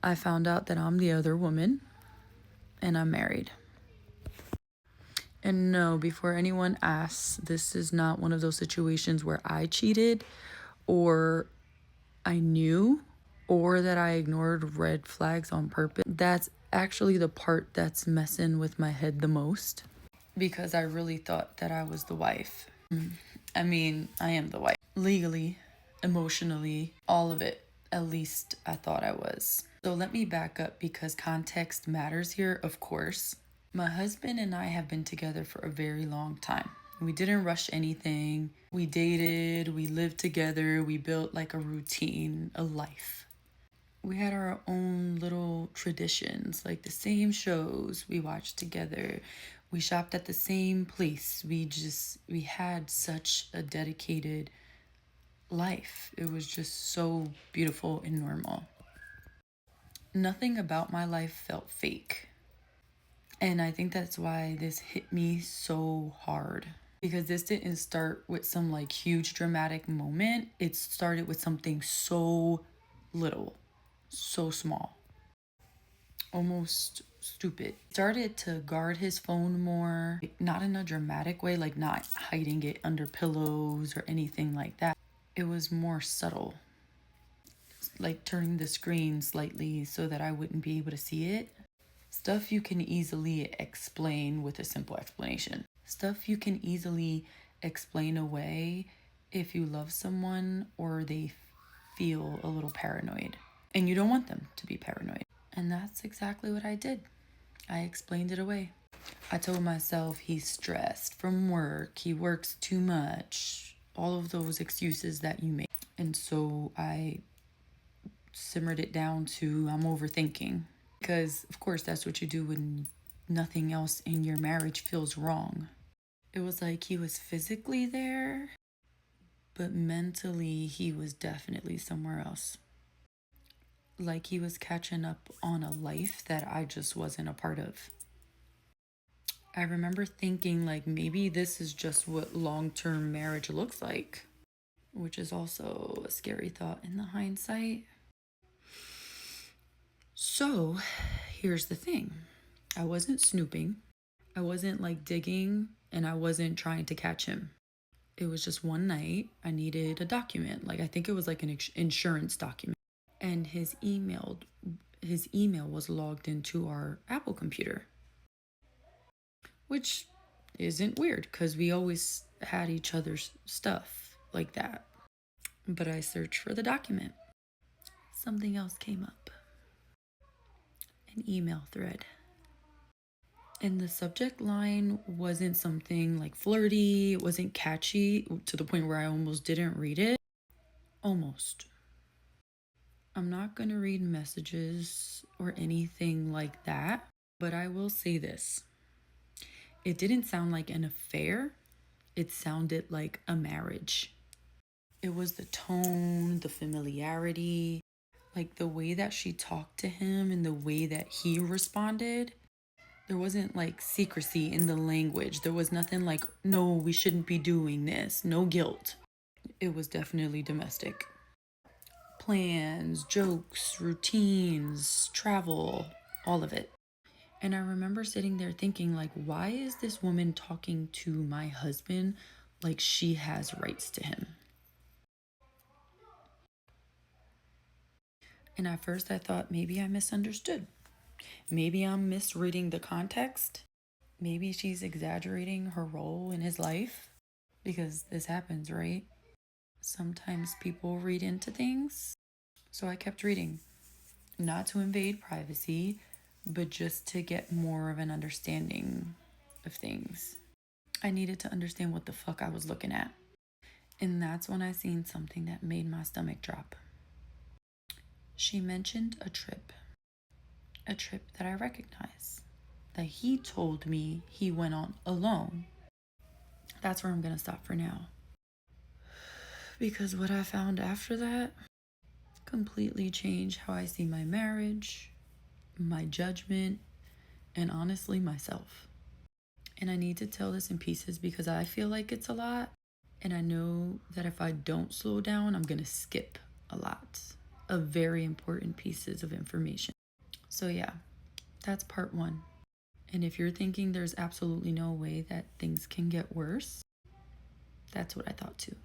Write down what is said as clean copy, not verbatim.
I found out that I'm the other woman and I'm married. And no, before anyone asks, this is not one of those situations where I cheated or I knew or that I ignored red flags on purpose. That's actually the part that's messing with my head the most because I really thought that I was the wife. I mean, I am the wife. Legally, emotionally, all of it. At least I thought I was. So let me back up because context matters here, of course. My husband and I have been together for a very long time. We didn't rush anything. We dated, we lived together, we built like a routine, a life. We had our own little traditions, like the same shows we watched together. We shopped at the same place. We had such a dedicated life. It was just so beautiful and normal. Nothing about my life felt fake. And I think that's why this hit me so hard. Because this didn't start with some like huge dramatic moment. It started with something so little, so small, almost stupid. Started to guard his phone more, not in a dramatic way, like not hiding it under pillows or anything like that. It was more subtle, like turning the screen slightly so that I wouldn't be able to see it. Stuff you can easily explain with a simple explanation. Stuff you can easily explain away if you love someone or they feel a little paranoid. And you don't want them to be paranoid. And that's exactly what I did. I explained it away. I told myself he's stressed from work, he works too much, all of those excuses that you make. And so I simmered it down to I'm overthinking. Because, of course, that's what you do when nothing else in your marriage feels wrong. It was like he was physically there, but mentally he was definitely somewhere else. Like he was catching up on a life that I just wasn't a part of. I remember thinking, like, maybe this is just what long term marriage looks like, which is also a scary thought in the hindsight. So, here's the thing I wasn't snooping, I wasn't like digging, and I wasn't trying to catch him. It was just one night I needed a document. Like, I think it was like an insurance document. And his email was logged into our Apple computer, which isn't weird because we always had each other's stuff like that. But I searched for the document. Something else came up, an email thread. And the subject line wasn't something like flirty, it wasn't catchy to the point where I almost didn't read it. Almost. I'm not going to read messages or anything like that, but I will say this. It didn't sound like an affair, it sounded like a marriage. It was the tone, the familiarity, like the way that she talked to him and the way that he responded. There wasn't like secrecy in the language. There was nothing like, no, we shouldn't be doing this, no guilt. It was definitely domestic. Plans, jokes, routines, travel, all of it. And I remember sitting there thinking, like, why is this woman talking to my husband like she has rights to him? And at first I thought maybe I misunderstood. Maybe I'm misreading the context. Maybe she's exaggerating her role in his life. Because this happens, right? Sometimes people read into things. So I kept reading, not to invade privacy, but just to get more of an understanding of things. I needed to understand what the fuck I was looking at. And that's when I seen something that made my stomach drop. She mentioned a trip that I recognize, that he told me he went on alone. That's where I'm gonna stop for now. Because what I found after that completely changed how I see my marriage, my judgment, and honestly, myself. And I need to tell this in pieces because I feel like it's a lot. And I know that if I don't slow down, I'm gonna skip a lot. of very important pieces of information. So yeah, that's part one. And if you're thinking there's absolutely no way that things can get worse, that's what I thought too.